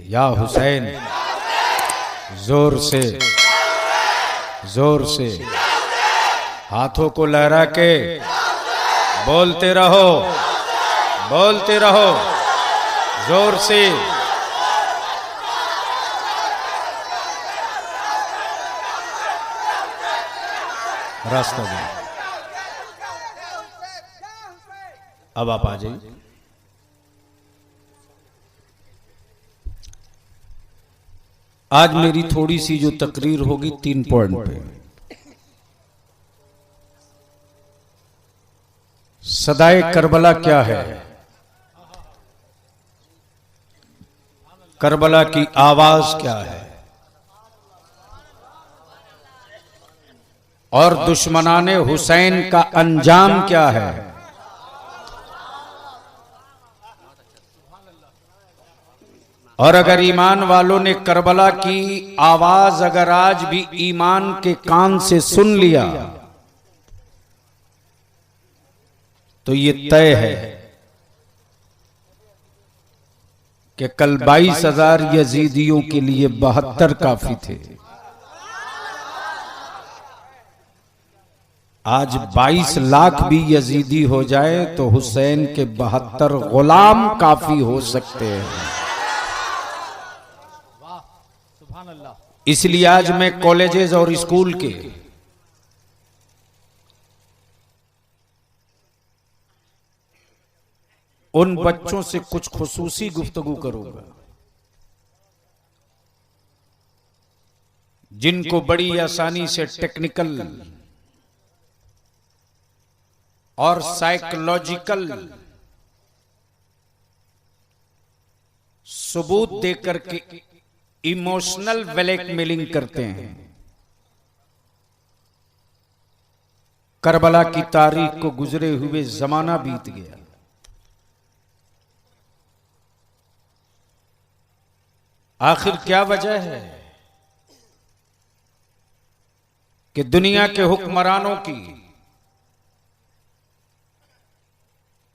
या हुसैन, जोर से जोर से हाथों को लहरा के बोलते रहो, बोलते रहो जोर से। रास्ता दे, अब आप आ जाइए। आज मेरी थोड़ी सी जो तकरीर होगी 3 पॉइंट पे। सदाए करबला क्या है, करबला की आवाज क्या है, और दुश्मनाने हुसैन का अंजाम क्या है। और अगर ईमान वालों ने करबला की आवाज अगर आज भी ईमान के कान से सुन लिया तो ये तय है कि कल 22,000 यजीदियों के लिए 72 काफी थे। आज 22 लाख भी यजीदी हो जाए तो हुसैन के 72 गुलाम काफी हो सकते हैं। इसलिए आज मैं कॉलेजेस और स्कूल के उन बच्चों से कुछ खुसूसी गुफ्तगू करूंगा जिनको बड़ी आसानी से टेक्निकल और साइकोलॉजिकल सबूत देकर के इमोशनल ब्लैकमेलिंग करते हैं। करबला की तारीख को गुजरे हुए जमाना बीत गया। आखिर क्या वजह है कि दुनिया के हुक्मरानों की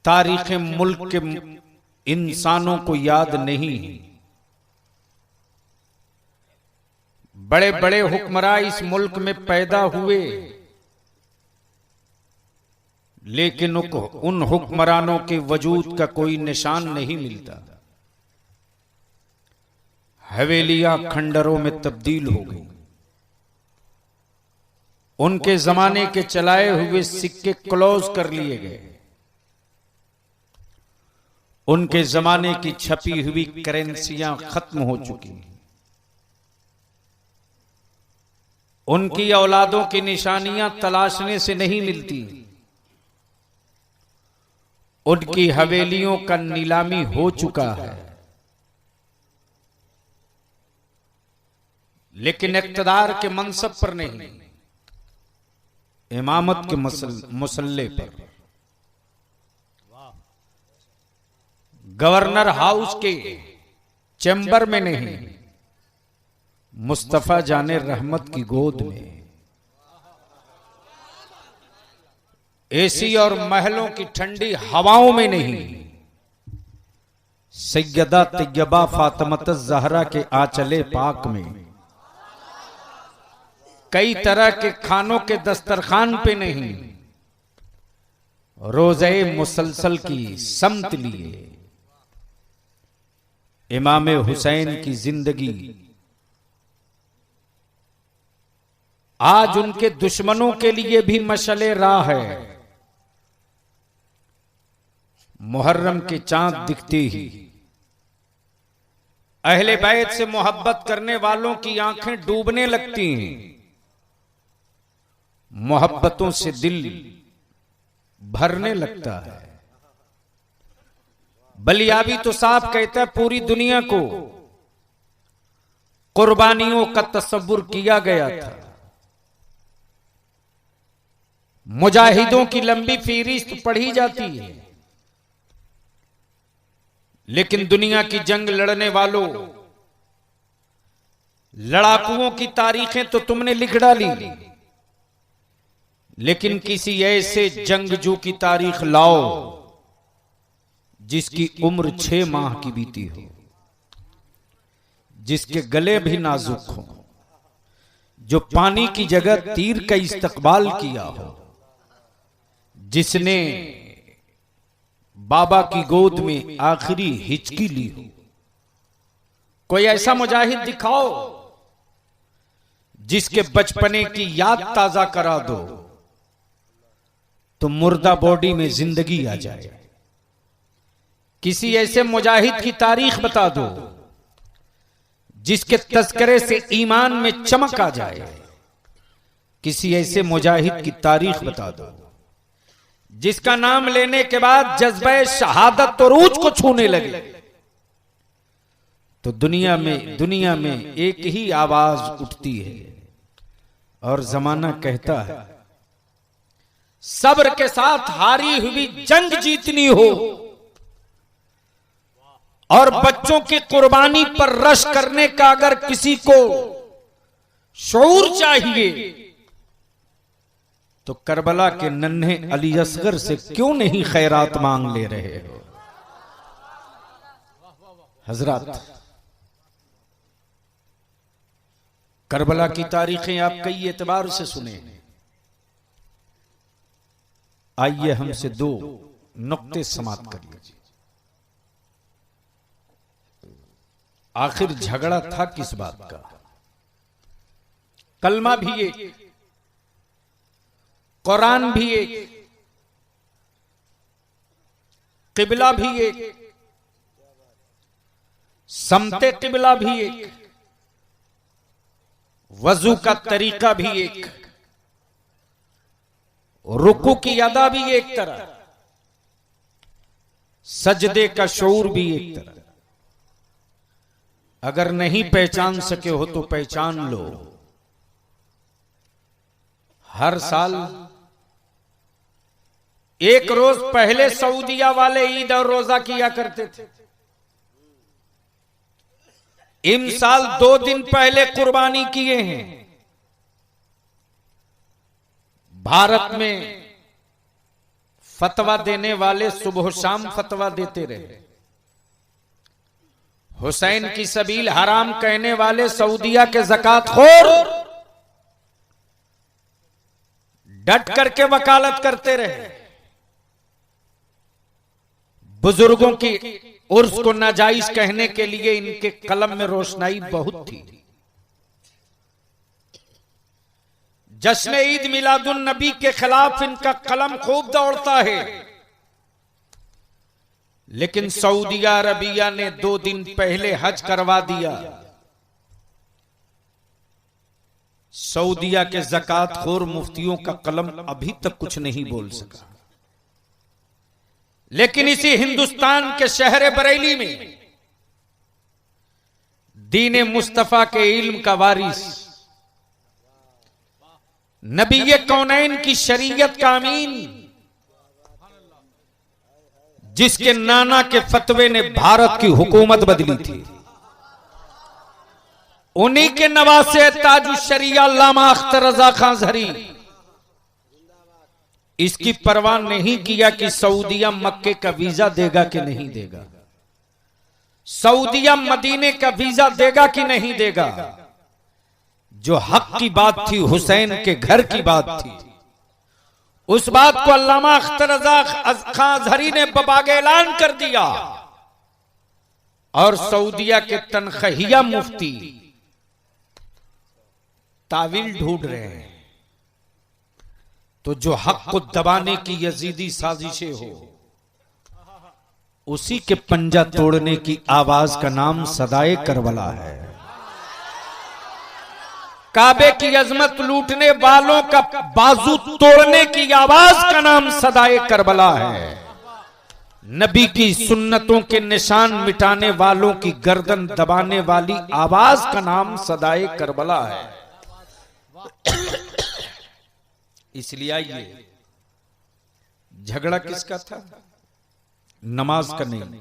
तारीख मुल्क के इंसानों को याद नहीं है। बड़े बड़े हुक्मरान इस मुल्क में पैदा हुए, लेकिन उन हुक्मरानों के वजूद का कोई निशान नहीं मिलता। हवेलियां खंडरों में तब्दील हो गई। उनके जमाने के चलाए हुए सिक्के क्लोज कर लिए गए। उनके जमाने की छपी हुई करेंसियां खत्म हो चुकी। उनकी औलादों की निशानियां तलाशने से नहीं मिलती। उनकी हवेलियों का नीलामी हो चुका है, लेकिन इक्तदार के मनसब पर नहीं, इमामत के मुसल्ले पर, गवर्नर हाउस के चैम्बर में नहीं, मुस्तफा जाने रहमत की गोद में, एसी और महलों की ठंडी हवाओं में नहीं, सैयदा तैयबा फातिमत ज़हरा के आंचले पाक में, कई तरह के खानों के दस्तरखान पे नहीं, रोज़े मुसलसल की समत लिए, इमाम हुसैन की जिंदगी आज उनके दुश्मनों के लिए भी मशले राह है। मुहर्रम के चांद दिखते ही अहले बैत से मोहब्बत करने वालों की आंखें डूबने लगती हैं। मोहब्बतों से दिल भरने लगता है। बलियाबी तो साफ कहता है पूरी दुनिया को कुर्बानियों का तस्वुर किया गया था। मुजाहिदों की लंबी फहरिस्त पढ़ी जाती है, लेकिन दुनिया की जंग लड़ने वालों, लड़ाकुओं की तारीखें तो तुमने लिख डाली, लेकिन किसी ऐसे जंगजू की तारीख लाओ जिसकी उम्र 6 माह की बीती हो। जिसके गले भी नाजुक हो, जो पानी की जगह तीर का इस्तकबाल किया हो, जिसने बाबा की गोद में आखिरी हिचकी ली हो। कोई ऐसा मुजाहिद दिखाओ जिसके बचपने की याद ताजा करा दो तो मुर्दा बॉडी में जिंदगी आ जाए। किसी ऐसे मुजाहिद की तारीख बता दो जिसके तस्करे से ईमान में चमक आ जाए। किसी ऐसे मुजाहिद की तारीख बता दो जिसका नाम लेने के बाद जज्बे शहादत तो रूज को छूने लगे। तो दुनिया में एक ही आवाज उठती है और जमाना कहता है सब्र के साथ हारी हुई जंग जीतनी हो और बच्चों की कुर्बानी पर रश करने का अगर किसी को शऊर चाहिए तो करबला के नन्हे अली असगर से क्यों नहीं खैरात मांग ले रहे हो। हजरत, करबला की तारीखें आप कई एतबार से सुने। आइए हमसे दो नुक्ते समाप्त कर लीजिए। आखिर झगड़ा था किस बात का? कलमा भी एक, कुरान भी एक, किबला भी एक, समते किबला भी एक, वजू का तरीका भी एक, रुकू की अदा भी एक तरह, सजदे का शऊर भी एक तरह। अगर नहीं पहचान सके हो तो पहचान लो। हर साल एक रोज पहले सऊदिया वाले ईद और रोजा किया करते थे। इन साल 2 दिन पहले कुर्बानी किए हैं। भारत में फतवा देने वाले सुबह शाम फतवा देते रहे। हुसैन की सबील हराम कहने वाले सऊदिया के ज़कातखोर डट करके वकालत करते रहे। बुजुर्गों की उर्स को नाजायज कहने के लिए इनके कलम में रोशनाई बहुत थी। जश्न ईद मिलादुन नबी के खिलाफ इनका कलम खूब दौड़ता है। लेकिन सऊदी अरबिया ने 2 दिन पहले हज करवा दिया। सऊदिया के ज़कातखोर मुफ्तियों का कलम अभी तक कुछ नहीं बोल सका। लेकिन इसी हिंदुस्तान के शहर बरेली में दीन मुस्तफा के इल्म का वारिस, नबी कौनैन की शरीयत का अमीन, जिसके नाना के फतवे ने भारत की हुकूमत बदली थी, उन्हीं के नवासे ताजुश शरिया अल्लामा अख्तर रजा खां ज़हरी इसकी परवाह नहीं किया कि सऊदिया मक्के का वीजा देगा कि नहीं देगा, सऊदिया मदीने का वीजा देगा कि नहीं देगा। जो हक की बात थी, हुसैन के घर की बात थी, उस बात को अल्लामा अख्तर रजा खां ज़हरी ने बबाग ऐलान कर दिया। और सऊदिया के तनख्वाहिया मुफ्ती तावील ढूंढ रहे हैं। तो जो हक को दबाने की यजीदी साजिशें हो, उसी के पंजा तोड़ने की आवाज का नाम सदाए करबला है। काबे की अजमत लूटने वालों का बाजू तोड़ने की आवाज का नाम सदाए करबला है। नबी की सुन्नतों के निशान मिटाने वालों की गर्दन दबाने वाली आवाज का नाम सदाए करबला है। इसलिए आइए, झगड़ा किसका था? नमाज का नहीं,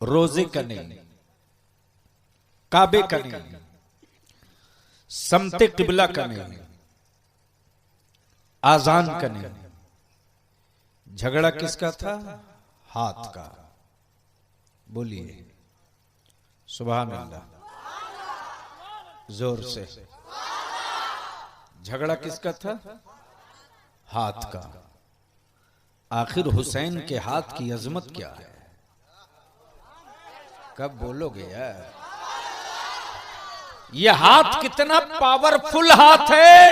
रोजे का नहीं, काबे का नहीं, समते किबला का नहीं, आजान का नहीं। झगड़ा किसका था? हाथ का। बोलिए, सुभान अल्लाह, जोर से। झगड़ा किसका था? हाथ का। आखिर हुसैन के हाथ की अजमत क्या है? कब बोलोगे यार? ये हाथ कितना पावरफुल हाथ है।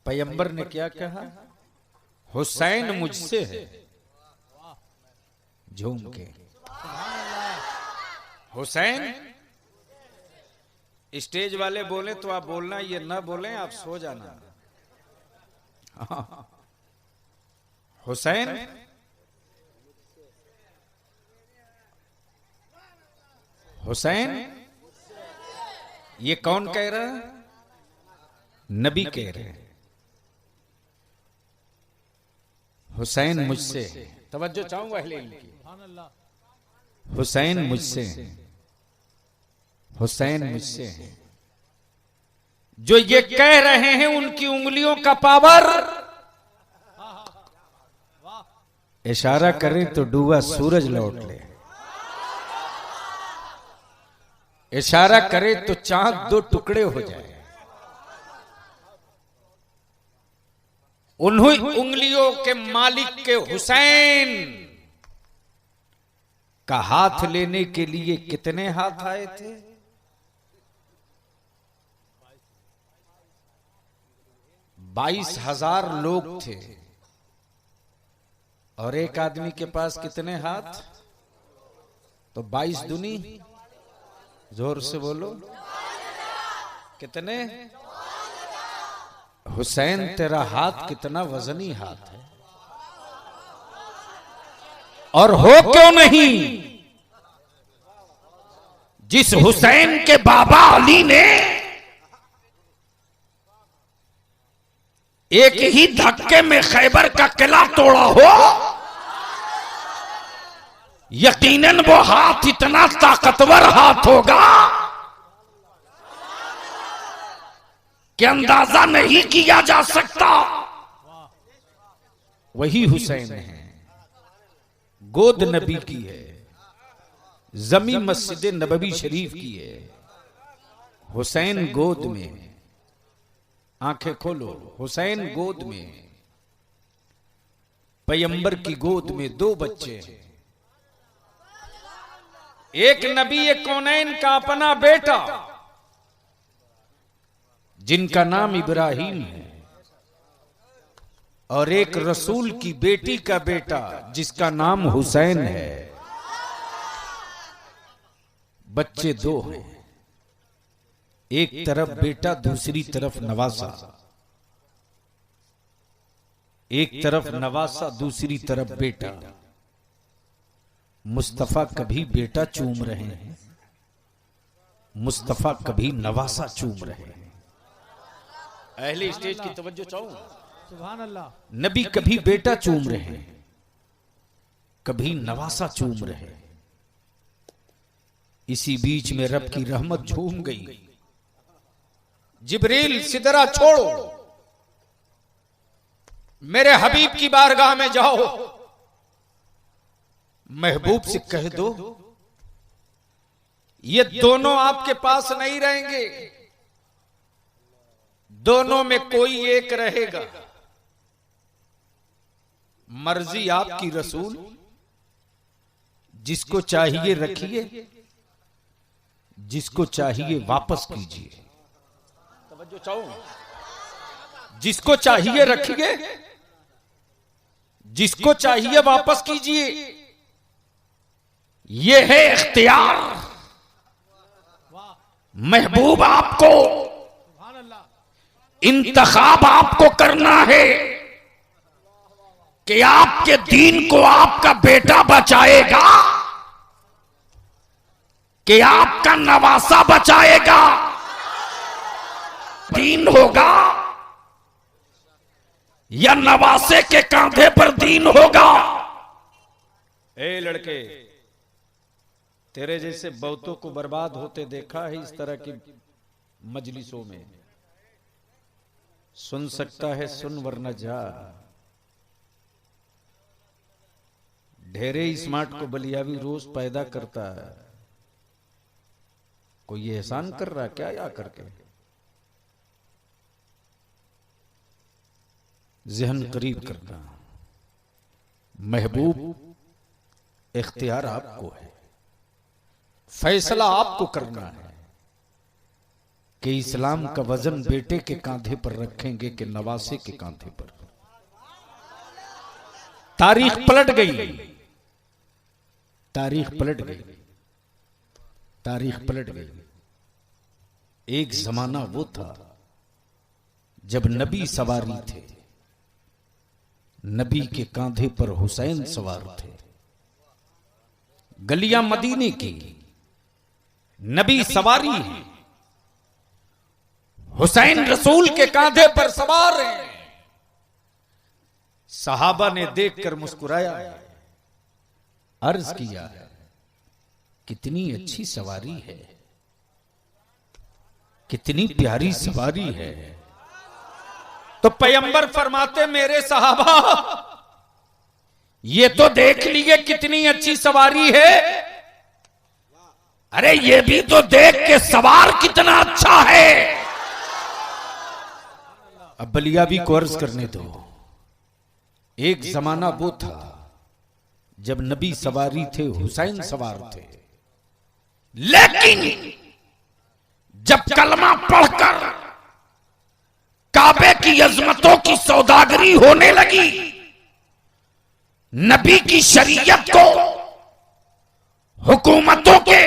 पैगंबर ने क्या कहा? हुसैन मुझसे है। झूम के हुसैन। स्टेज वाले बोले तो आप बोलना, ये ना बोले आप सो जाना। हुसैन हुसैन, ये कौन कह रहा है? नबी कह रहे हैं हुसैन मुझसे है। तवज्जो चाहूंगा अहले इल्म की। हुसैन मुझसे है, हुसैन मुझसे है। जो ये कह रहे हैं उनकी उंगलियों का पावर, इशारा करें तो डूबा सूरज लौट ले, इशारा करे तो चांद दो टुकड़े हो जाए। उन्हीं उंगलियों के मालिक के हुसैन का हाथ लेने के लिए कितने हाथ आए थे? 22,000 लोग थे। और एक आदमी के पास कितने हाथ? तो 22 दूनी, जोर से बोलो, कितने? हुसैन तेरा हाथ कितना वजनी हाथ है। और हो क्यों नहीं? जिस हुसैन के बाबा अली ने एक ही धक्के में खैबर का किला तोड़ा हो, यकीनन वो हाथ इतना ताकतवर हाथ होगा कि अंदाजा नहीं किया जा सकता। वही हुसैन है। गोद नबी की है, जमी मस्जिद नबवी शरीफ की है। हुसैन गोद में, आंखें खोलो, हुसैन गोद में, पैगंबर की गोद में 2 बच्चे हैं। एक नबी कौनैन का अपना बेटा जिनका नाम इब्राहिम है, और एक रसूल की बेटी का बेटा जिसका नाम हुसैन है। बच्चे 2 हैं, एक तरफ बेटा, दूसरी तरफ नवासा। एक तरफ नवासा, दूसरी तरफ बेटा। मुस्तफा कभी बेटा चूम रहे हैं, मुस्तफा कभी नवासा चूम रहे हैं। अहले स्टेज की तवज्जो चाहूं। सुभान अल्लाह। नबी कभी बेटा चूम रहे हैं, कभी नवासा चूम रहे हैं। इसी बीच में रब की रहमत झूम गई। जिब्रील सिदरा छोड़ो, मेरे हबीब की बारगाह में जाओ, महबूब से कह दो ये दोनों आपके पास नहीं रहेंगे, दोनों में कोई एक रहेगा। मर्जी आपकी रसूल, जिसको चाहिए रखिए, जिसको चाहिए वापस कीजिए। तवज्जो चाहूं। जिसको चाहिए रखिए, जिसको चाहिए वापस कीजिए। यह है इख्तियार। महबूब आपको, इंतखाब आपको करना है कि आपके दीन को आपका बेटा बचाएगा, कि आपका नवासा बचाएगा। दीन होगा या नवासे के कांधे पर दीन होगा। ए लड़के, तेरे जैसे बहुतों को बर्बाद होते देखा है इस तरह की मजलिसों में। सुन सकता है सुन, वरना जा। ढेरे स्मार्ट को बलियावी रोज पैदा करता है। कोई एहसान कर रहा है क्या या करके? ज़हन करीब करना। महबूब इख्तियार आपको है, फैसला आपको करना है कि इस्लाम का वजन बेटे के कांधे पर रखेंगे कि नवासे के कांधे पर। तारीख पलट गई, तारीख पलट गई, तारीख पलट गई। एक जमाना वो था जब नबी सवारी थे, नबी के कांधे पर हुसैन सवार थे। गलियां मदीने की, नबी सवारी है, हुसैन रसूल के कांधे पर सवार है। सहाबा ने देखकर मुस्कुराया, अर्ज किया कितनी अच्छी सवारी है, कितनी प्यारी सवारी है। तो पैगंबर फरमाते मेरे सहाबा ये तो देख लिए कितनी अच्छी सवारी है, अरे ये भी तो देख के सवार कितना अच्छा है। अब बलियाबी को अर्ज करने दो। एक जमाना वो था जब नबी सवारी थे, हुसैन सवार थे, लेकिन जब कलमा पढ़कर काबे की अजमतों की सौदागरी होने लगी, नबी की शरीयत को हुकूमतों के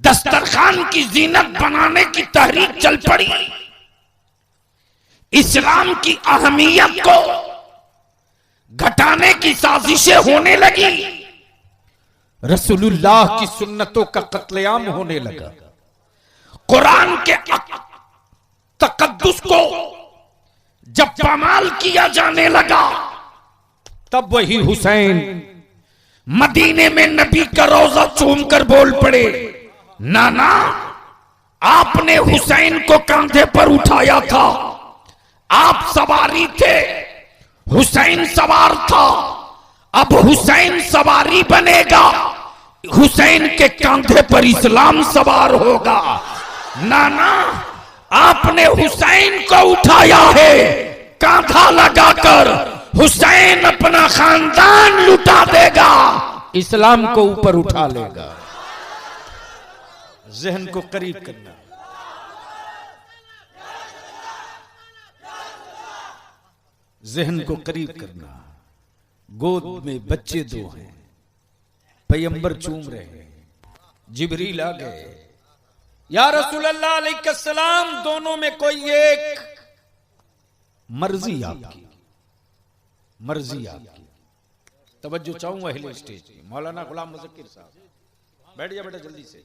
दस्तरखान की जीनत बनाने की तहरीक चल पड़ी, इस्लाम की अहमियत को घटाने की साजिशें होने लगी, रसूलुल्लाह की सुन्नतों का कत्लेआम होने लगा, कुरान के तकद्दुस को जब पामाल किया जाने लगा, तब वही हुसैन मदीने में नबी का रोजा चूम कर बोल पड़े, नाना आपने हुसैन को कांधे पर उठाया था, आप सवारी थे, हुसैन सवार था, अब हुसैन सवारी बनेगा, हुसैन के कांधे पर इस्लाम सवार होगा। नाना आपने हुसैन को उठाया है, कांधा लगाकर हुसैन अपना खानदान लुटा देगा, इस्लाम को ऊपर उठा लेगा। ज़हन को करीब करना। ज़हन को करीब करना। गोद में बच्चे दो हैं, पैगंबर चूम रहे हैं, जिब्रील आ गए, या रसूल अल्लाह अलैहिस्सलाम दोनों में कोई एक, मर्जी आपकी, मर्जी आपकी। तवज्जो चाहूंगा अहले स्टेज पे, मौलाना गुलाम मुज़क्किर साहब बैठ जा बेटा जल्दी से।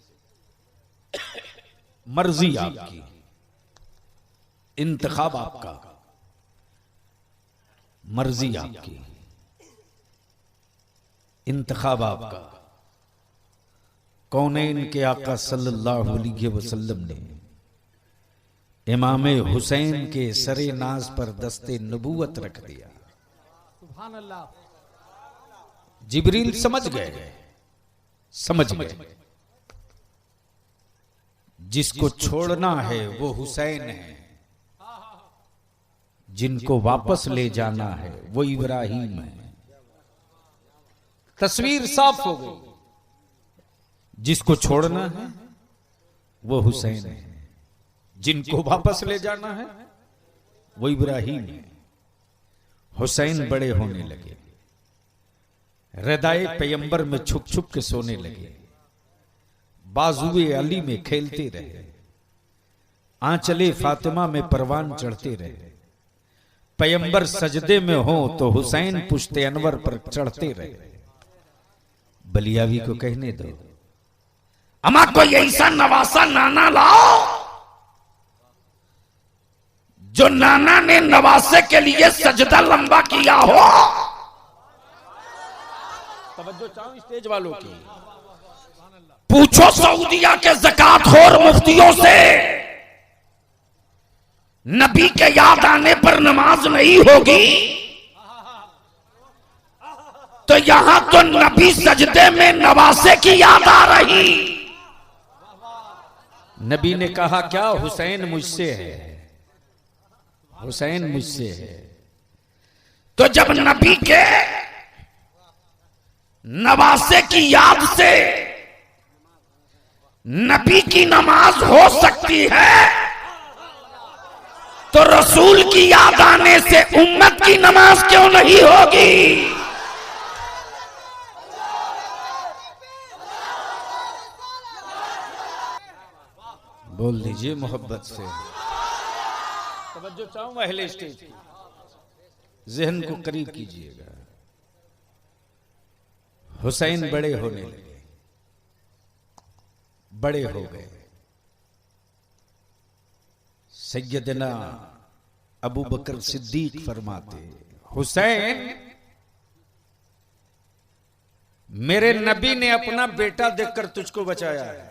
मर्जी आपकी, इंतखाब आपका, मर्जी आपकी, इंतखाब आपका। कौनैन के आका सल्लल्लाहु अलैहि वसल्लम ने इमाम हुसैन के सरे नाज पर दस्ते नबूवत रख दिया। सुभान अल्लाह। जिब्रील समझ गए, समझ गए जिसको छोड़ना है वो हुसैन है, जिनको वापस ले जाना है वो इब्राहिम है। तस्वीर साफ हो गई, जिसको छोड़ना है वो हुसैन है, जिनको वापस ले जाना है वो इब्राहिम है। हुसैन बड़े होने लगे, रदाए पैगंबर में छुप छुप के सोने लगे, बाजुए अली में खेलते रहे, आंचले फातिमा में परवान चढ़ते रहे। पैगंबर सजदे में हो तो हुसैन पुश्ते अनवर पर चढ़ते रहे। बलियावी को कहने दो, अमा कोई ऐसा नवासा नाना लाओ जो नाना ने नवासे के लिए सजदा लंबा किया हो। तवज्जो चाहो स्टेज वालों की। पूछो सऊदिया के ज़कातखोर मुफ्तियों से, नबी के याद आने पर नमाज नहीं होगी, तो यहां तो नबी सजदे में नवासे की याद आ रही। नबी ने कहा क्या हुसैन मुझसे है, हुसैन मुझसे है। तो जब नबी के नवासे की याद से नबी की नमाज हो सकती है, तो रसूल की याद आने से उम्मत की नमाज क्यों नहीं होगी? बोल दीजिए मोहब्बत से। तवज्जो चाहूं अहले स्टेज की, जहन को करीब कीजिएगा। हुसैन बड़े होने लगे, बड़े हो गए। सैयदना अबू बकर सिद्दीक फरमाते, हुसैन मेरे नबी ने अपना बेटा देखकर तुझको बचाया है।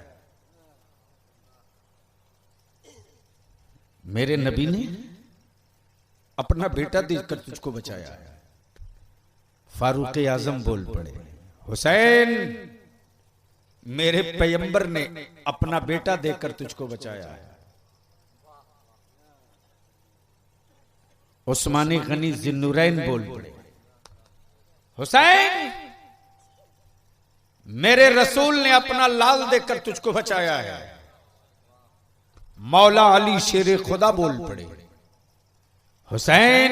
मेरे नबी ने अपना बेटा देखकर तुझको बचाया है। फारूक आजम बोल पड़े, हुसैन मेरे पैगंबर ने अपना बेटा देखकर तुझको बचाया है। उस्मानी गनी जिन्नुरैन बोल पड़े, हुसैन मेरे रसूल ने अपना लाल देखकर तुझको बचाया है। मौला अली शेर खुदा बोल पड़े, हुसैन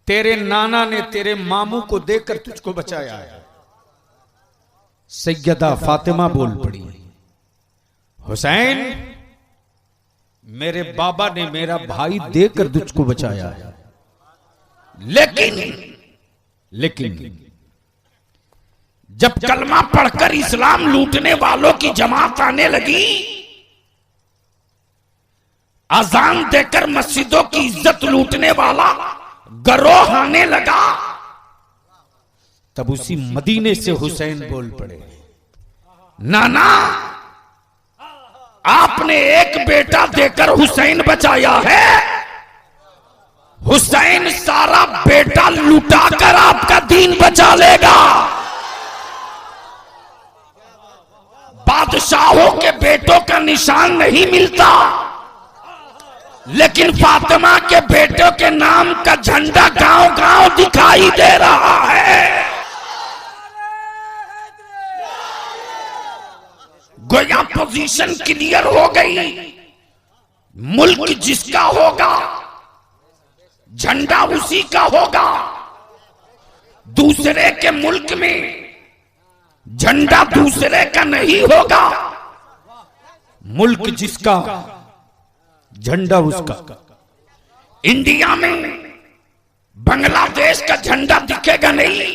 तेरे नाना ने तेरे मामू को देखकर तुझको बचाया है। सैयदा फातिमा बोल पड़ी, हुसैन मेरे बाबा ने मेरा भाई देखकर तुझको बचाया है। लेकिन जब कलमा पढ़कर इस्लाम लूटने वालों की जमात आने लगी, अजान देकर मस्जिदों की इज्जत लूटने वाला गरोह आने लगा, तब उसी मदीने से हुसैन बोल पड़े, नाना आपने एक बेटा देकर हुसैन बचाया है, हुसैन सारा बेटा लुटाकर आपका दीन बचा लेगा। बादशाहों के बेटों का निशान नहीं मिलता, लेकिन फातिमा के बेटों के नाम का झंडा गांव गांव दिखाई दे रहा है। गोया पोजीशन क्लियर हो गई, मुल्क जिसका होगा झंडा उसी का होगा। दूसरे के मुल्क में झंडा दूसरे का नहीं होगा, मुल्क जिसका झंडा उसका। इंडिया में बांग्लादेश का झंडा दिखेगा नहीं।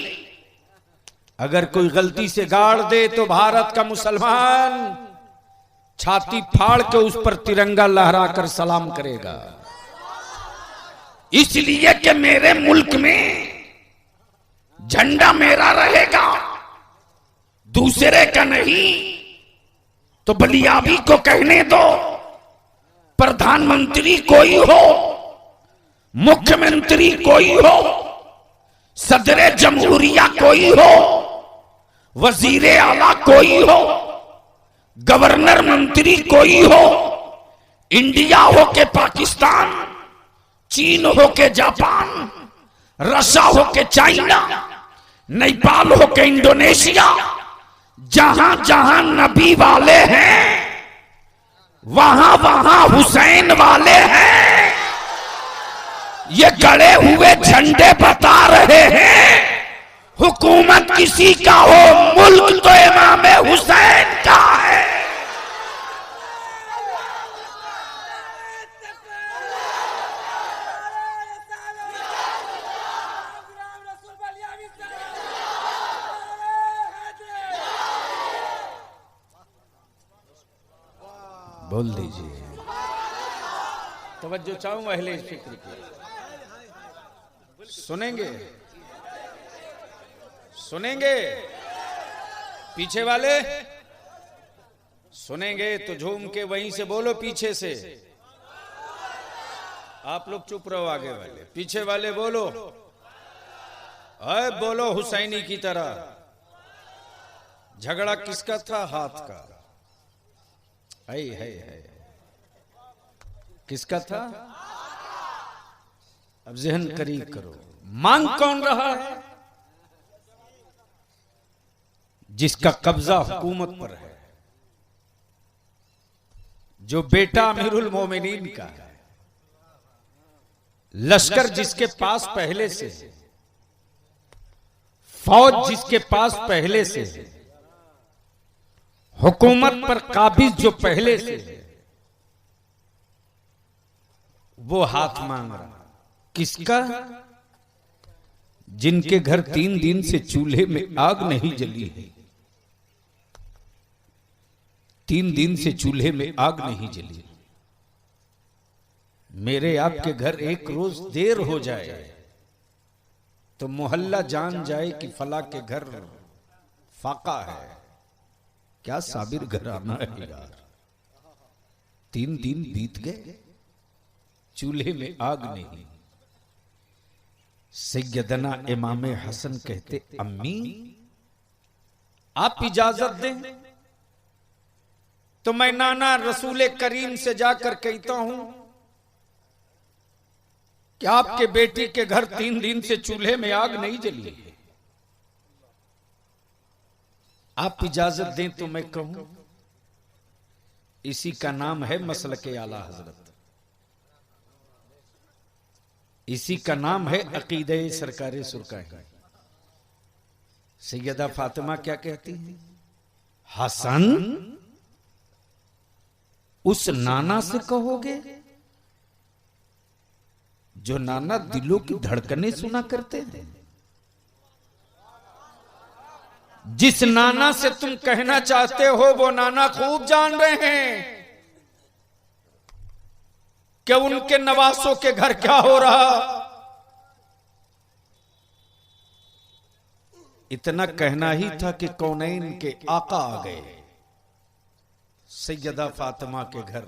अगर कोई गलती से गाड़ दे तो भारत का मुसलमान छाती फाड़ के उस पर तिरंगा लहराकर सलाम करेगा। इसलिए कि मेरे मुल्क में झंडा मेरा रहेगा, दूसरे का नहीं। तो बलियाबी को कहने दो, प्रधानमंत्री कोई हो, मुख्यमंत्री कोई हो, सदर जमहूरिया कोई हो, वजीरे आला कोई हो, गवर्नर मंत्री कोई हो, इंडिया हो के पाकिस्तान, चीन हो के जापान, रशिया हो के चाइना, नेपाल हो के इंडोनेशिया, जहां जहां नबी वाले हैं वहां वहां हुसैन वाले हैं। ये गड़े हुए झंडे बता रहे हैं, हुकूमत किसी का हो, मुल्क तो इमाम हुसैन का है। बोल दीजिए, तवज्जो चाहूं अहले फिक्र की। सुनेंगे सुनेंगे पीछे वाले सुनेंगे तो झूम के वहीं से बोलो, पीछे से। आप लोग चुप रहो, आगे वाले पीछे वाले बोलो, अरे बोलो हुसैनी की तरह। झगड़ा किसका था? हाथ का। है। किसका था? अब जहन करीब करो, मांग कौन रहा है? जिसका कब्जा हुकूमत पर है, जो बेटा अमीरुल मोमिनीन का है, लश्कर जिसके पास पहले से है, फौज जिसके पास पहले से है, हुकूमत पर काबिज जो पहले से है, वो हाथ मांग रहा। किसका? जिनके घर 3 दिन से चूल्हे में आग नहीं जली है। 3 दिन से चूल्हे में आग नहीं जली। मेरे आपके घर एक रोज देर हो जाए तो मोहल्ला जान जाए कि फला के घर फाका है। क्या साबिर घराना है यार। 3 दिन बीत गए, चूल्हे में आग नहीं। सैयदना इमाम हसन कहते, अम्मी आप इजाजत दें तो मैं नाना रसूल करीम से जाकर कहता हूं कि आपके बेटी के घर 3 दिन से चूल्हे में आग नहीं जली है। आप इजाजत दें तो मैं कहूं। इसी का नाम है मसलके आला हजरत। इसी का नाम है अकीदे सरकारे सुरकाही। सैयदा फातिमा क्या कहती है? हसन उस नाना से कहोगे जो नाना दिलों की धड़कनें सुना करते हैं। जिस नाना से तुम कहना चाहते हो वो नाना खूब जान रहे हैं कि उनके नवासों के घर क्या हो रहा। इतना कहना ही था कि कौनैन के आका आ गए सैयदा फातिमा के घर।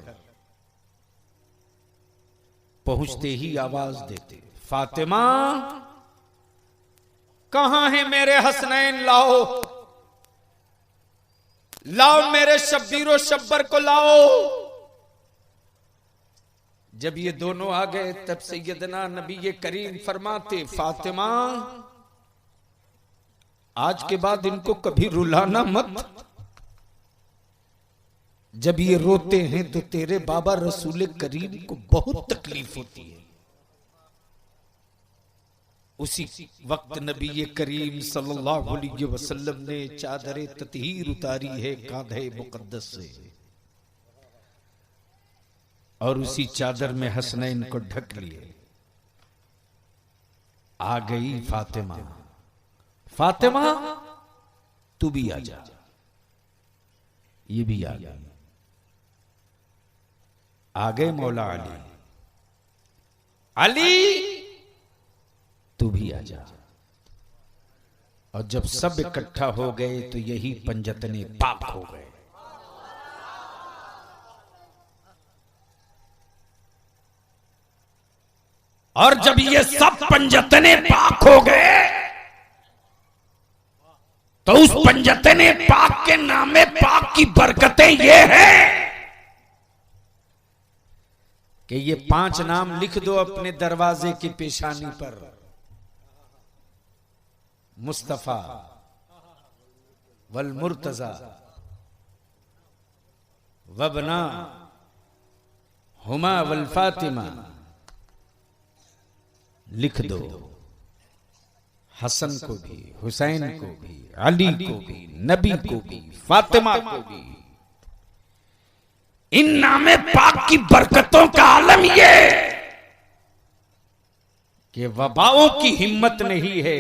पहुंचते ही आवाज देते, फातिमा कहां है मेरे हसनैन? लाओ लाओ मेरे शब्बीरो शब्बर को लाओ। जब ये दोनों आ गए तब सैयदना नबी करीम फरमाते, फातिमा आज के बाद इनको कभी रुलाना मत। जब ये रोते हैं तो तेरे बाबा रसूल करीम को बहुत तकलीफ होती है। उसी वक्त नबी करीम सल्लल्लाहु अलैहि वसल्लम ने चादर ततहीर उतारी है कांधे मुकद्दस से, और उसी चादर में हसनैन को ढक लिए। आ गई फातिमा। फातिमा तू भी आ जा। ये भी आ गई। आ गए मौला अली। अली तू भी आ जा। और जब सब इकट्ठा हो गए तो यही पंजतने पाक हो गए। और जब ये सब पंजतने पाक हो गए तो उस पंजतने पाक के नामे पाक की बरकतें ये है कि ये 5 नाम लिख दो अपने दरवाजे की पेशानी पर। मुस्तफा वल मुर्तजा वबना हुमा वल फातिमा। लिख दो। हसन को भी, हुसैन को भी, अली को भी, नबी को भी, फातिमा को भी। इन नामे पाक की बरकतों का आलम ये कि वबाओं की हिम्मत नहीं है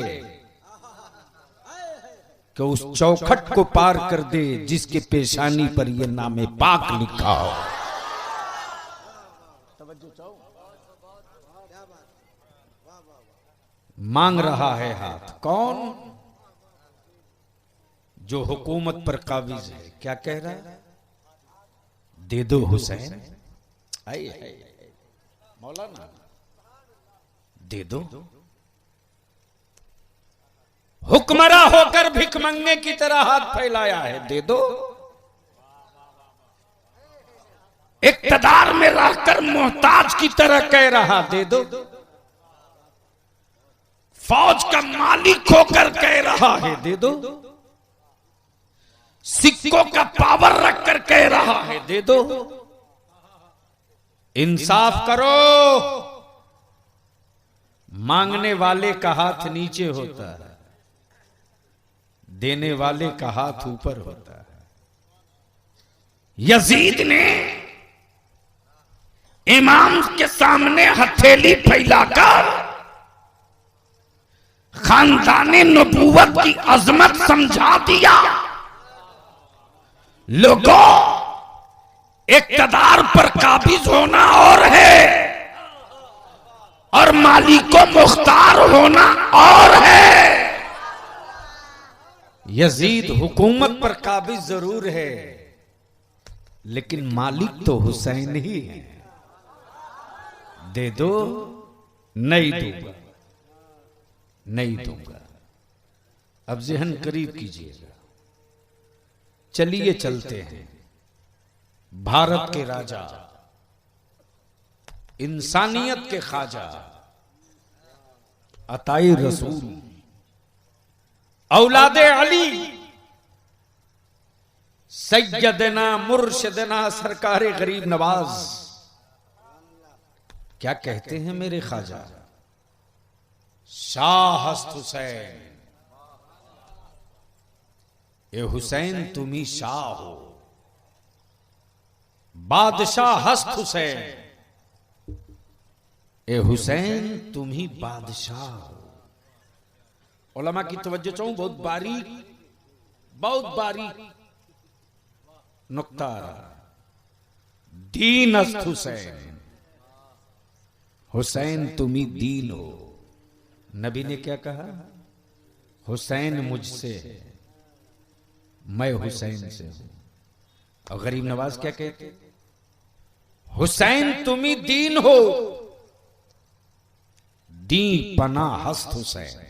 कि उस चौखट को पार कर दे जिसके पेशानी पर ये नामे पाक लिखा हो। मांग रहा है हाथ। कौन? जो हुकूमत पर काबिज है। क्या कह रहा है? दे दो हुसैन। आइए मौलाना दे दो। हुक्मरा होकर भिखमंगे की तरह हाथ फैलाया है। दे दो। इक्तदार में रहकर मोहताज की तरह कह रहा दे दो, फौज का मालिक होकर कह रहा है दे दो, सिक्कों का पावर रखकर कह रहा है दे दो। इंसाफ करो, मांगने वाले का हाथ नीचे होता है, देने वाले का हाथ ऊपर होता है। यजीद ने इमाम के सामने हथेली फैलाकर खानदाने नबूवत की अजमत समझा दिया। लोगों, इक़्तिदार पर काबिज होना और है और मालिको मुख्तार होना और है। यजीद हुकूमत पर काबिज जरूर है, लेकिन मालिक तो हुसैन ही है। दे दो, नहीं दूंगा, नहीं दूंगा। अब ज़हन करीब कीजिएगा, चलिए चलते हैं। भारत के राजा, इंसानियत के ख्वाजा, अताई रसूल, औलादे अली, सैयदना मुर्शिदना सरकारे गरीब नवाज, क्या कहते हैं मेरे ख्वाजा? शाह हस्त हुसैन, ए हुसैन तुम ही शाह हो, बादशाह हस्त हुसैन, ए हुसैन तुम ही बादशाह हो। उलमा की तवज्जो चाहूं, बहुत बारीक नुक्ता आ रहा। दीन हस्त हुसैन, हुसैन तुम ही दीन हो। नबी ने क्या कहा? हुसैन मुझसे है, मैं हुसैन से हूं। और गरीब नवाज क्या कहते? हुसैन तुम ही दीन हो, दी पना हस्त हुसैन,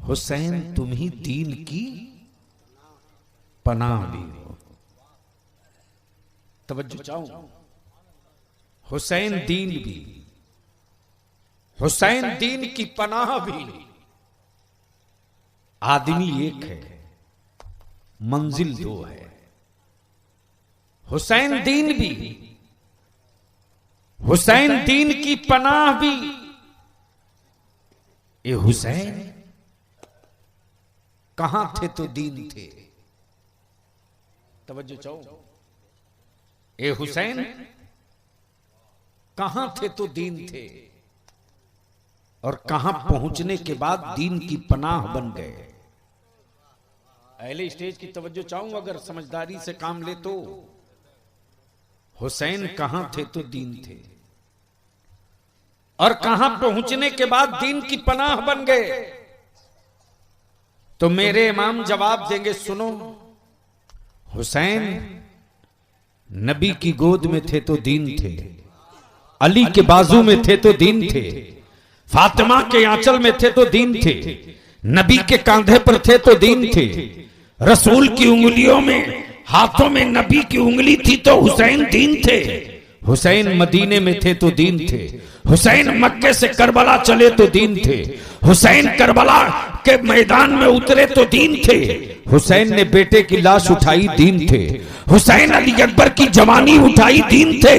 हुसैन तुम ही दीन की पनाह भी हो। तवज्जो चाहूं, हुसैन दीन भी, हुसैन दीन की पनाह भी। आदमी एक है, मंजिल दो है। हुसैन दीन भी, हुसैन दीन की पनाह भी। ये हुसैन कहां थे तो दीन थे। तवज्जो चाहो, ये हुसैन कहां थे तो दीन थे, और कहां पहुंचने के बाद दीन की पनाह बन गए। अहले स्टेज की तवज्जो चाहूं, अगर समझदारी से काम ले तो हुसैन कहां थे तो दीन थे, और कहां पहुंचने के बाद दीन की पनाह बन गए। तो मेरे इमाम जवाब देंगे, सुनो, हुसैन नबी की गोद में थे तो दीन थे, अली के बाजू में थे तो दीन थे, फातिमा के आंचल में थे तो दीन थे, नबी के कंधे पर थे तो दीन थे, रसूल की उंगलियों में, हाथों में नबी की उंगली थी तो हुसैन दीन थे। हुसैन मदीने में थे तो दीन थे, हुसैन मक्के से करबला चले तो दीन थे, हुसैन करबला के मैदान में उतरे तो दीन थे, हुसैन ने बेटे की लाश उठाई दीन थे, हुसैन अली अकबर की जवानी उठाई दीन थे,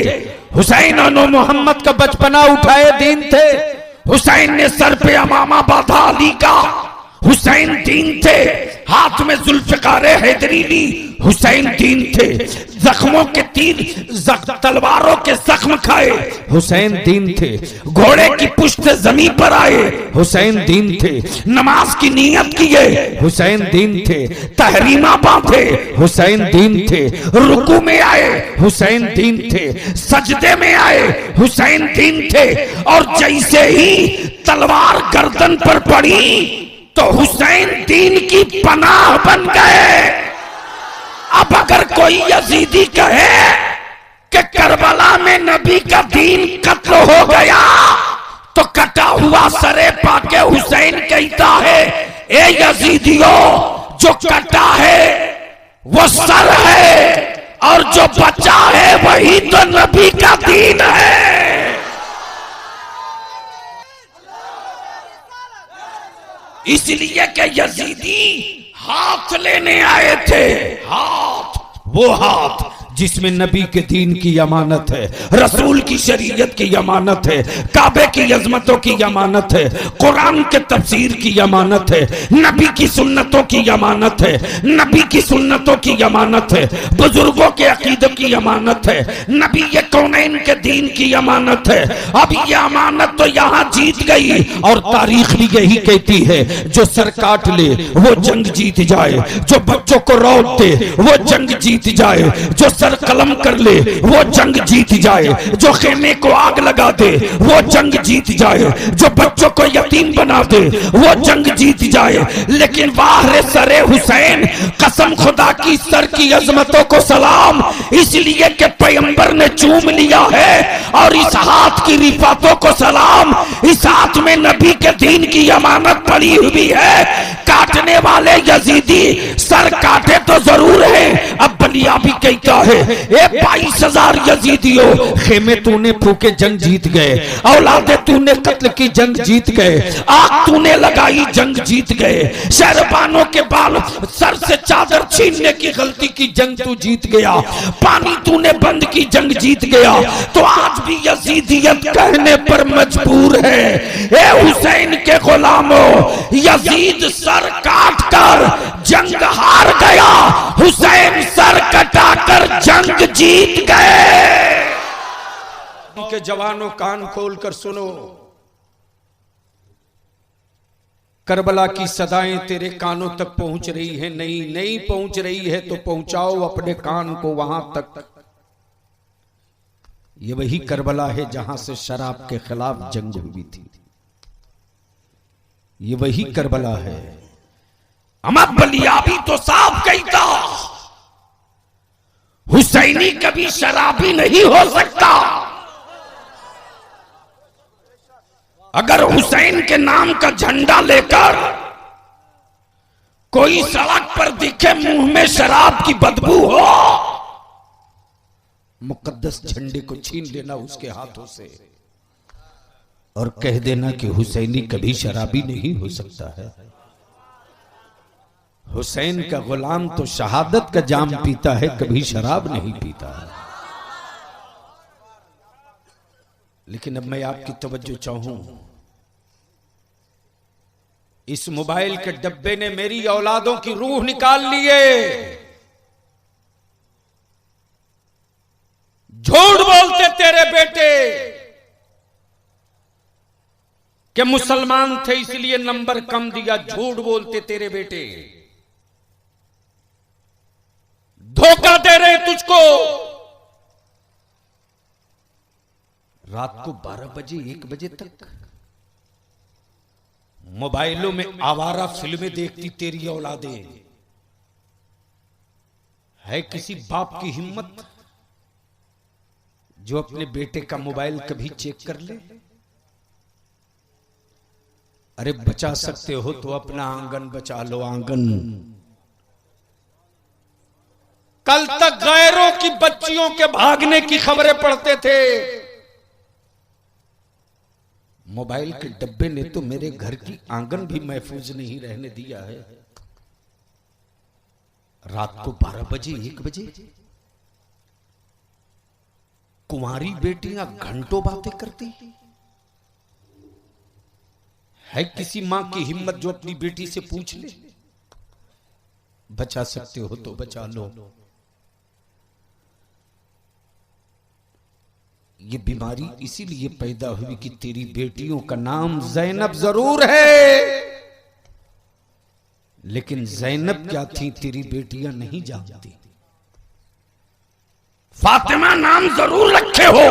हुसैन और मोहम्मद का बचपना उठाए दीन थे, हुसैन ने सर पे अमामा बांधा अली का, हुसैन दीन थे, हाथ में जुल्फिकारे हैदरी ली, हुसैन दीन थे, जख्मों के तीर तलवारों के जख्म खाए, हुसैन दीन थे, घोड़े की पुश्त से जमीन पर आए, हुसैन दीन थे, नमाज की नियत किए, हुसैन दीन थे, तहरीमा बांधे, हुसैन दीन थे, रुकू में आए, हुसैन दीन थे, सजदे में आए, हुसैन दीन थे, और जैसे ही तलवार गर्दन पर पड़ी तो हुसैन दीन की पनाह बन गए। अब अगर कोई यजीदी कहे कि करबला में नबी का दीन कत्ल हो गया, तो कटा हुआ सरे पाके हुसैन कहता है, ए यजीदियों, जो कटा है वो सर है और जो बचा क्या है? वही तो नबी का दीन है। इसलिए कि यजीदी हाथ लेने आए थे, हाथ, वो हाथ जिसमें नबी के दीन की अमानत है, रसूल की शरीयत की अमानत है, काबे की अजमतों की अमानत है, कुरान के तफसीर की अमानत है, नबी की सुन्नतों की अमानत है, नबी की सुन्नतों की अमानत है, बुजुर्गों के अकीदत की अमानत है, नबी ये कौनैन के दीन की अमानत है। अब ये अमानत तो यहाँ जीत गई और तारीख भी यही कहती है, जो सर काट ले वो जंग जीत जाए, जो बच्चों को रौंद दे वो जंग जीत जाए, जो सर कलम कर ले वो जंग जीत जाए, जो खेमे को आग लगा दे वो जंग जीत जाए, जो बच्चों को यतीम बना दे वो जंग जीत जाए। लेकिन वाह रे सरे हुसैन, कसम खुदा की सर की अजमतों को सलाम, इसलिए कि पैगंबर ने चूम लिया है, और इस हाथ की रिफातों को सलाम, इस हाथ में नबी के दीन की अमानत पड़ी हुई है। काटने वाले यजीदी सर काटे तो जरूर है, अब बलिया भी कहता है, ए 22,000 यजीदियों, खेमे तूने फूके जंग जीत गए, औलादे तूने कत्ल की जंग जीत गए, आग तूने लगाई जंग जीत गए, शहरबानों के बाल सर से चादर छीनने की गलती की जंग तू जीत गया, पानी तूने बंद की जंग जीत गया, तो आज भी यजीदियत कहने पर मजबूर है। ए हुसैन के गुलामों, यजीद सर काट कर जंग हार गया, हुसैन सर कटाकर जंग जीत गए। के जवानों कान खोलकर सुनो, करबला की सदाएं तेरे कानों तक पहुंच रही है, नहीं पहुंच रही है तो पहुंचाओ अपने कान को वहां तक। ये वही करबला है जहां से शराब के खिलाफ जंग हुई थी, ये वही करबला है। अहमद बलियाबी तो साफ कहता, हुसैनी कभी शराबी नहीं हो सकता। अगर हुसैन के नाम का झंडा लेकर कोई सड़क पर दिखे मुंह में शराब की बदबू हो, मुकद्दस झंडे को छीन लेना उसके हाथों से और कह देना कि हुसैनी कभी शराबी नहीं हो सकता है। हुसैन का गुलाम तो शहादत का जाम पीता है, कभी शराब नहीं पीता है। लेकिन अब मैं आपकी तवज्जो चाहूं, इस मोबाइल के डब्बे ने मेरी औलादों की रूह निकाल लिए। झूठ बोलते तेरे बेटे कि मुसलमान थे इसलिए नंबर कम दिया, झूठ बोलते तेरे बेटे, धोखा दे रहे तुझको। रात को 12 बजे 1 बजे तक मोबाइलों में आवारा फिल्में देखती तेरी औलादें। है किसी बाप की हिम्मत जो अपने बेटे का मोबाइल कभी चेक कर ले? अरे बचा सकते हो तो अपना आंगन बचा लो, आंगन। कल तक गैरों की बच्चियों के भागने की खबरें पढ़ते थे, मोबाइल के डब्बे ने तो मेरे घर की आंगन भी महफूज नहीं रहने दिया है। रात को 12 बजे 1 बजे कुंवारी बेटियां घंटों बातें करती। है किसी मां की हिम्मत जो अपनी बेटी से पूछ ले? बचा सकते हो तो बचा लो। ये बीमारी इसीलिए पैदा हुई कि तेरी बेटियों का नाम ज़ैनब जरूर है, लेकिन ज़ैनब क्या थी तेरी बेटियां नहीं जानती। फातिमा नाम जरूर रखे हो,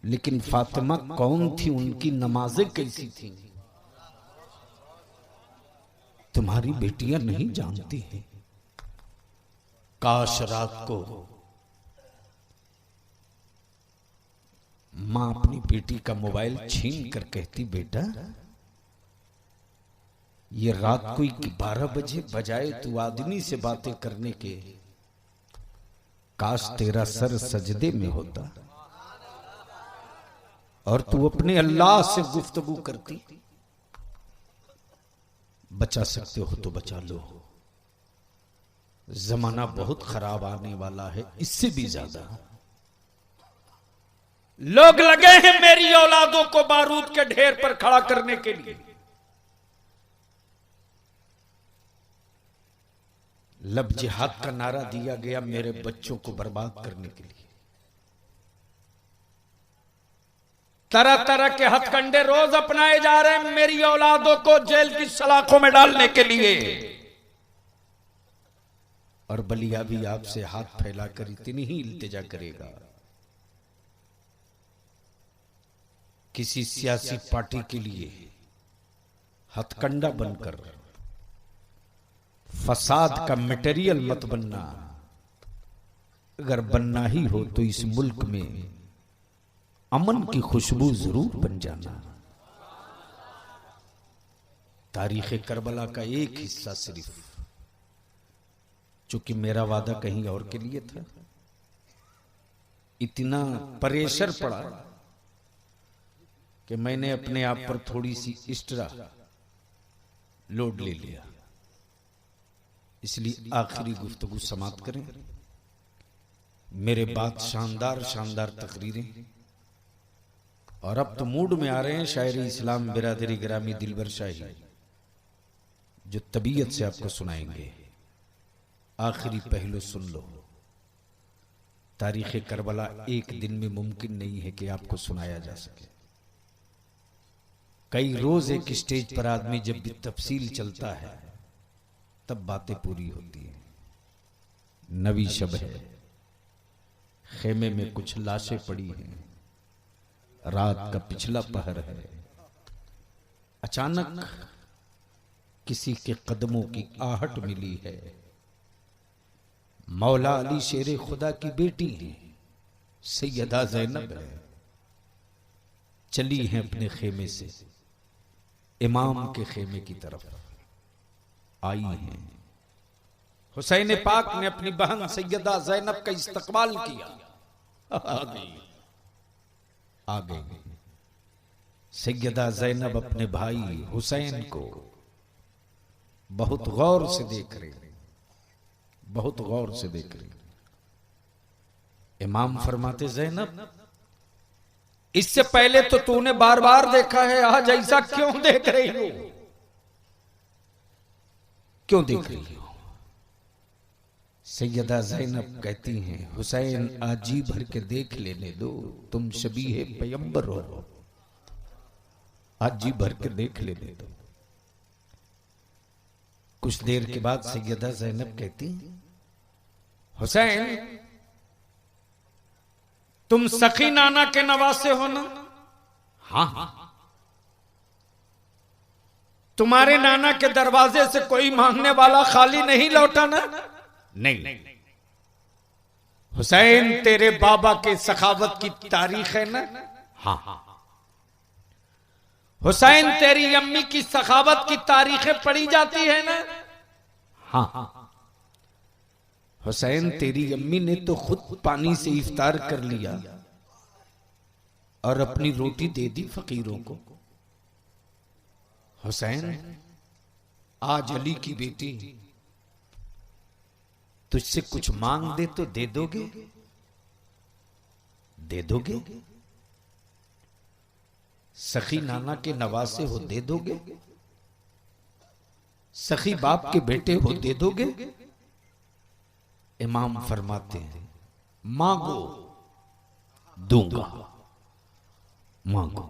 लेकिन फातिमा कौन थी, उनकी नमाजें कैसी थी, तुम्हारी बेटियां नहीं जानती हैं। काश रात को मां अपनी बेटी का मोबाइल छीन कर कहती, बेटा ये रात कोई 12 बजे बजाए तू आदमी से बातें करने के, काश तेरा सर सजदे में होता और तू अपने अल्लाह से गुफ्तगू करती। बचा सकते हो तो बचा लो, जमाना बहुत खराब आने वाला है, इससे भी ज्यादा। लोग लगे हैं मेरी औलादों को बारूद के ढेर पर खड़ा करने के लिए। लब जिहाद का नारा दिया गया मेरे बच्चों को बर्बाद करने के लिए। तरह तरह के हथकंडे रोज अपनाए जा रहे हैं मेरी औलादों को जेल की सलाखों में डालने के लिए। और बलिया भी आपसे हाथ फैलाकर इतनी ही इल्तिजा करेगा, किसी सियासी पार्टी के लिए हथकंडा बनकर फसाद का मटेरियल मत बनना। अगर बनना ही हो तो इस मुल्क में अमन की खुशबू जरूर बन जाना। तारीख करबला का एक हिस्सा सिर्फ, चूंकि मेरा वादा कहीं और के लिए था, इतना प्रेशर पड़ा कि मैंने अपने आप पर थोड़ी सी एक्स्ट्रा लोड ले लिया। इसलिए आखिरी गुफ्तगू समाप्त करें। मेरे बाद शानदार शानदार तकरीरें, और अब तो मूड में आ रहे हैं शायरी इस्लाम बिरादरी ग्रामी दिलबर शाही, जो तबीयत से आपको सुनाएंगे। आखिरी पहलू सुन लो। तारीख करबला एक दिन में मुमकिन नहीं है कि आपको सुनाया जा सके। कई रोज एक स्टेज पर आदमी जब भी तफसील चलता है तब बातें पूरी होती हैं। नवी शब है, खेमे में कुछ लाशें पड़ी हैं, रात का पिछला पहर है, अचानक किसी के कदमों की आहट मिली है। मौला अली शेरे खुदा की बेटी है, सैयदा ज़ैनब है, चली हैं अपने खेमे से इमाम के खेमे की तरफ आई हैं। हुसैन पाक ने अपनी बहन सैयदा ज़ैनब का इस्तकबाल किया। आ गई सैयदा ज़ैनब अपने भाई हुसैन को बहुत गौर से देख रही, बहुत गौर से देख रही। इमाम फरमाते, ज़ैनब इससे पहले तो तूने बार बार देखा है, आज ऐसा क्यों देख रही हो? क्यों देख रही हो? सैयदा ज़ैनब कहती हैं, हुसैन आज जी भर के देख लेने दो, तुम शबीहे पैगंबर हो, आज जी भर के देख लेने दो। कुछ देर के बाद सैयदा ज़ैनब कहती, हुसैन तुम सखी नाना के नवासे हो ना? हाँ। तुम्हारे नाना के दरवाजे से कोई मांगने वाला खाली नहीं लौटा ना? नहीं। हुसैन तेरे बाबा के सखावत की तारीख है ना? हाँ। हुसैन तेरी अम्मी की सखावत की तारीखें पढ़ी जाती है ना? हाँ। हुसैन तेरी अम्मी ने तो खुद पानी से इफ्तार कर लिया और अपनी रोटी दे दी फकीरों को। हुसैन आज अली की बेटी तुझसे कुछ मांग दे तो दे दोगे? दे दोगे? सखी नाना के नवासे हो, दे दोगे? सखी बाप के बेटे हो, दे दोगे? इमाम फरमाते हैं, मांगो दूंगा, मांगो।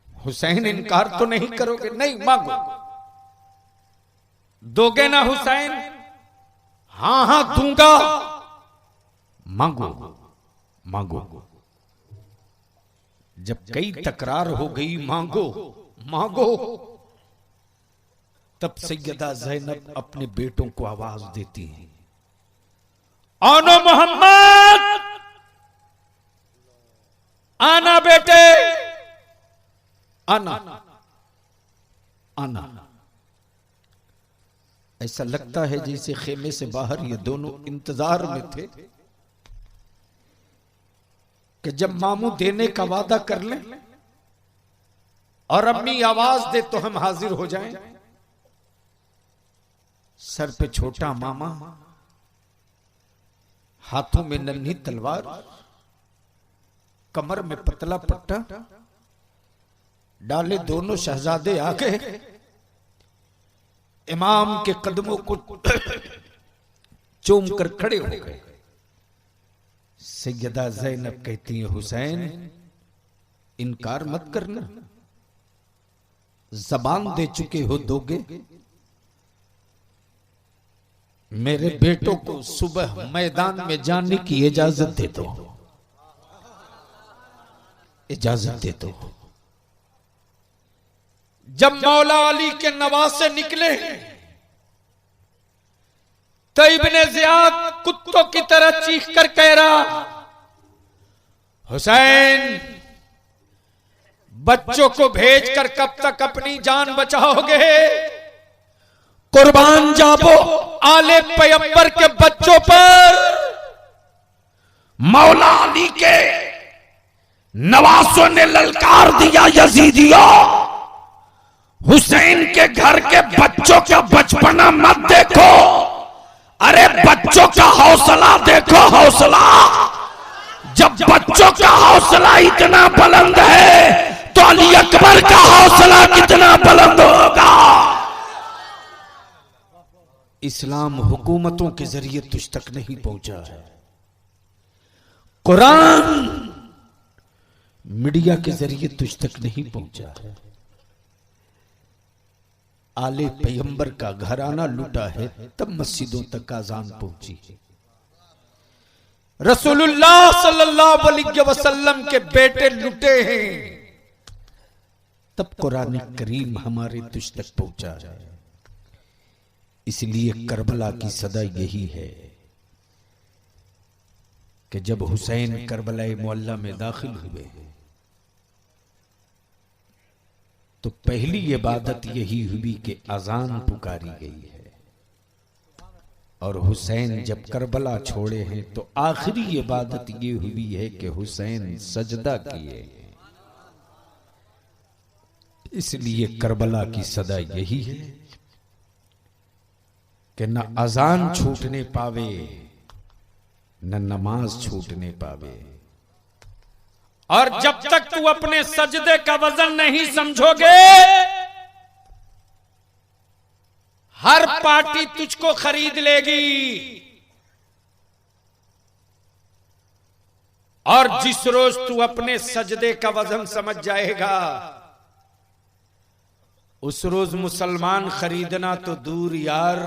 हुसैन इनकार तो नहीं करोगे? नहीं, मांगो। दोगे ना हुसैन? हाँ दूंगा। मांगो, मांगो। जब कई तकरार हो गई, मांगो मांगो, तब सैयदा ज़ैनब अपने बेटों को आवाज देती है, आनो मोहम्मद, आना बेटे, आना आना। ऐसा लगता है जैसे खेमे से बाहर ये दोनों इंतजार में थे कि जब मामू देने का वादा कर लें और अम्मी आवाज दे तो हम हाजिर हो जाएं। सर पे छोटा मामा, हाथों में नन्ही तलवार, कमर में पतला पट्टा डाले दोनों शहजादे आके इमाम के कदमों को चूम कर खड़े हो गए। सैयदा ज़ैनब कहती है, हुसैन इनकार मत करना, ज़बान दे चुके हो दोगे। मेरे बेटों को सुबह मैदान में जाने की इजाजत दे दो, इजाजत दे दो। जब मौला अली के नवासे निकले तो इब्ने ज़ियाद कुत्तों की तरह चीख कर कह रहा, हुसैन बच्चों को भेजकर कब तक अपनी जान बचाओगे? कुर्बान जाबो आले पैगंबर के बच्चों पर। मौला अली के नवासों ने ललकार दिया, यजीदियों हुसैन के घर के बच्चों का बचपना मत देखो, अरे बच्चों का हौसला देखो, हौसला। जब बच्चों का हौसला इतना बुलंद है तो अली अकबर का हौसला कितना बुलंद होगा। इस्लाम हुकूमतों के जरिए तुझ तक नहीं पहुंचा है, कुरान मीडिया के जरिए तुझ तक नहीं पहुंचा है। आले पैगंबर का घराना लूटा है तब मस्जिदों तक आजान पहुंची है। रसूलुल्लाह सल्लल्लाहु अलैहि वसल्लम के बेटे लुटे हैं तब कुरान करीम हमारे तुझ तक पहुंचा है। इसलिए करबला की सदा यही है कि जब हुसैन करबला मुअल्ला में दाखिल हुए तो पहली इबादत यही हुई कि अजान पुकारी गई है, और हुसैन जब करबला छोड़े हैं तो आखिरी इबादत ये हुई है कि हुसैन सजदा किए। इसलिए करबला की सदा यही है कि न अजान छूटने पावे न नमाज छूटने पावे। और जब तक तू अपने सजदे का वजन नहीं समझोगे, हर पार्टी तुझको खरीद लेगी। और जिस रोज तू अपने सजदे का वजन समझ जाएगा, उस रोज मुसलमान खरीदना तो दूर यार,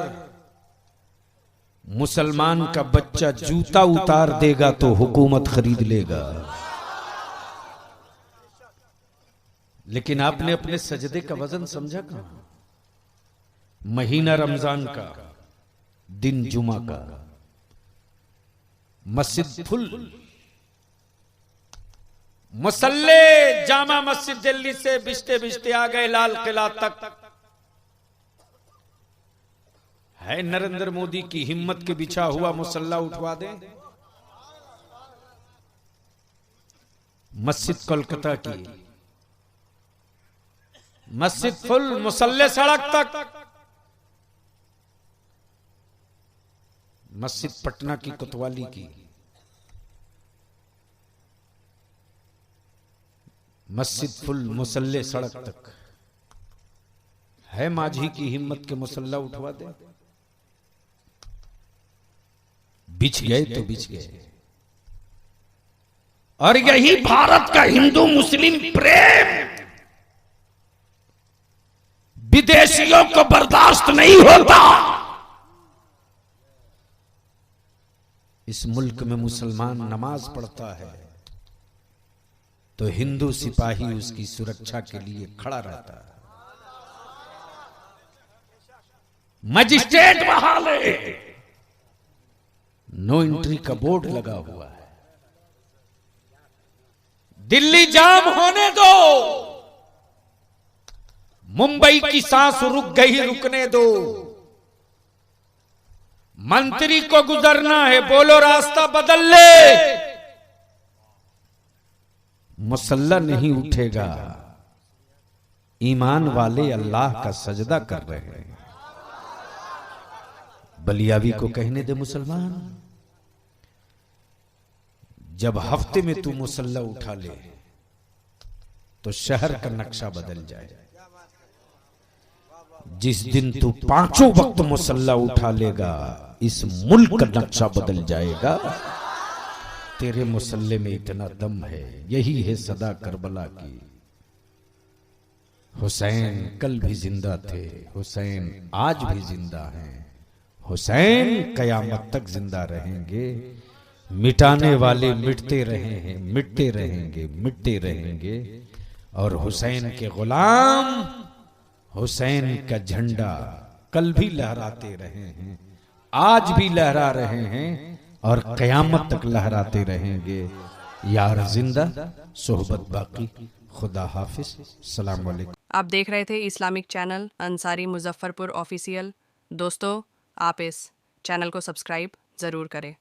मुसलमान का बच्चा जूता उतार देगा तो हुकूमत खरीद लेगा। लेकिन आपने अपने सजदे का वजन समझा कहां? महीना रमजान का, दिन जुमा का, मस्जिद फुल, मुसल्ले जामा मस्जिद दिल्ली से बिछते बिछते आ गए लाल किला तक। है नरेंद्र मोदी की हिम्मत के बिछा हुआ मुसल्ला उठवा दे। मस्जिद कोलकाता की मस्जिद फुल, मुसल्ले सड़क तक। मस्जिद पटना की कोतवाली की, मस्जिद फुल, मुसल्ले सड़क तक। है माझी की हिम्मत के मुसल्ला उठवा दे। बिछ गए तो बिछ गए। और यही भारत का हिंदू मुस्लिम प्रेम विदेशियों को बर्दाश्त नहीं होता। इस मुल्क में मुसलमान नमाज पढ़ता है तो हिंदू सिपाही उसकी सुरक्षा के लिए खड़ा रहता है। मजिस्ट्रेट बहाले, नो एंट्री का बोर्ड लगा हुआ है। दिल्ली जाम होने दो, मुंबई की सांस रुक गई, रुकने दो। मंत्री को गुजरना है, बोलो रास्ता बदल ले। मुसल्ला नहीं उठेगा, ईमान वाले अल्लाह का सजदा कर रहे हैं। बलियावी को कहने दे मुसलमान, जब हफ्ते में तू मुसल्ला उठा ले तो शहर का नक्शा बदल जाए। जिस दिन तू 5 वक्त मुसल्ला उठा लेगा, इस मुल्क का नक्शा बदल जाएगा। तेरे मुसल्ले में इतना दम है, यही है सदा करबला की। हुसैन कल भी जिंदा थे, हुसैन आज भी जिंदा हैं, हुसैन कयामत तक जिंदा रहेंगे। मिटाने वाले मिटते रहे हैं, मिटते रहेंगे, मिटते रहेंगे। और हुसैन के गुलाम हुसैन का झंडा कल भी लहराते रहे हैं, आज भी लहरा रहे हैं और कयामत तक लहराते रहेंगे। यार जिंदा सोहबत बाकी। खुदा हाफिज। सलाम वालेकुम। आप देख रहे थे Islamic channel Ansari Muzaffarpur official. दोस्तों, आप इस चैनल को सब्सक्राइब ज़रूर करें।